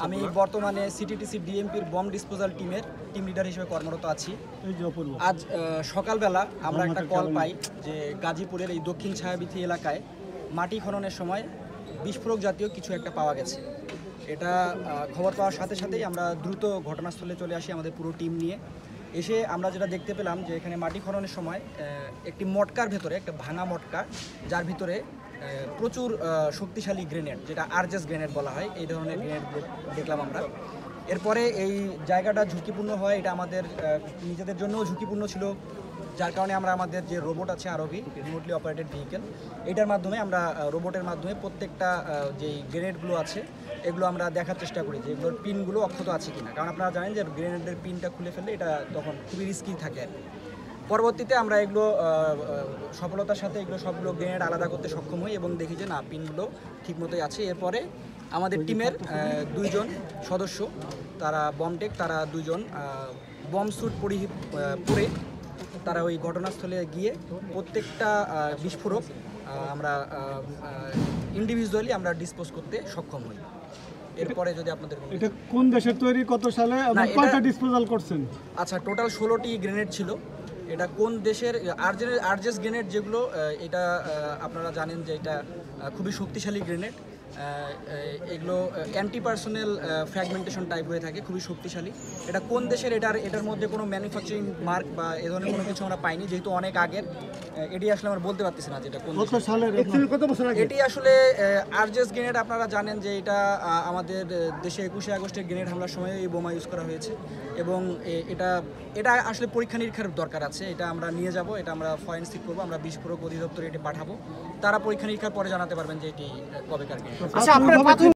আমি বর্তমানে CTTC ডিএমপির bomb disposal টিমের টিম লিডার হিসেবে কর্মরত আছি। আজ সকালবেলা আমরা একটা কল পাই যে গাজীপুরের এই দক্ষিণ ছায়াবিথি এলাকায় মাটি খননের সময় বিস্ফোরক জাতীয় কিছু একটা পাওয়া গেছে। এটা খবর পাওয়ার সাথে সাথেই আমরা দ্রুত ঘটনাস্থলে চলে আসি আমাদের পুরো টিম নিয়ে। এসে আমরা যেটা দেখতে পেলাম যে এখানে মাটি খননের সময় একটি মটকার ভেতরে, একটা ভাঙা মটকা, যার ভিতরে প্রচুর শক্তিশালী গ্রেনেড, যেটা আরজেস গ্রেনেড বলা হয়, এই ধরনের গ্রেনেড দেখলাম আমরা। এরপরে এই জায়গাটা ঝুঁকিপূর্ণ হয়, এটা আমাদের নিজেদের জন্যও ঝুঁকিপূর্ণ ছিল, যার কারণে আমরা আমাদের যে রোবট আছে আরওভি, রিমোটলি অপারেটেড ভেহিকেল, এটার মাধ্যমে আমরা রোবটের মাধ্যমে প্রত্যেকটা যেই গ্রেনেডগুলো আছে এগুলো আমরা দেখার চেষ্টা করি যে এগুলোর পিনগুলো অক্ষত আছে কিনা, কারণ আপনারা জানেন যে গ্রেনেডের পিনটা খুলে ফেললে এটা তখন খুবই রিস্কি থাকে আর কি। পরবর্তীতে আমরা এগুলো সফলতার সাথে এগুলো সবগুলো গ্রেনেড আলাদা করতে সক্ষম হই এবং দেখি যে না, পিনগুলো ঠিকমতোই আছে। এরপরে আমাদের টিমের দুইজন সদস্য, তারা বমটেক, তারা দুইজন বম স্যুট পরে তারা ওই ঘটনাস্থলে গিয়ে প্রত্যেকটা বিস্ফোরক আমরা ইন্ডিভিজুয়ালি আমরা ডিসপোজ করতে সক্ষম হই। এরপরে যদি আপনাদের এটা কোন দেশের তৈরি, কত সালে এবং কয়টা ডিসপোজাল করছেন? আচ্ছা, টোটাল 16টি গ্রেনেড ছিল। এটা কোন দেশের আরজেস গ্রেনেড যেগুলো, এটা আপনারা জানেন যে এটা খুবই শক্তিশালী গ্রেনেড। এগুলো অ্যান্টি পার্সোনাল ফ্র্যাগমেন্টেশন টাইপ হয়ে থাকে, খুবই শক্তিশালী। এটা কোন দেশের, এটার মধ্যে কোনো ম্যানুফ্যাকচারিং মার্ক বা এ ধরনের কোনো কিছু আমরা পাইনি, যেহেতু অনেক আগের। এটি আসলে আমরা বলতে পারতেছি না যেটা কোন সালের, কত বছর আগে। এটি আসলে আরজেস গ্রেনেড, আপনারা জানেন যে এটা আমাদের দেশে 21শে আগস্টের গ্রেনেড হামলার সময় এই বোমা ইউজ করা হয়েছে এবং এটা আসলে পরীক্ষা নিরীক্ষার দরকার আছে। এটা আমরা নিয়ে যাব, এটা আমরা ফরেনসিক করবো, আমরা বিস্ফোরক অধিদপ্তরে এটি পাঠাবো, তারা পরীক্ষা নিরীক্ষার পরে জানাতে পারবেন যে এটি কবেকার গ্রেনেড।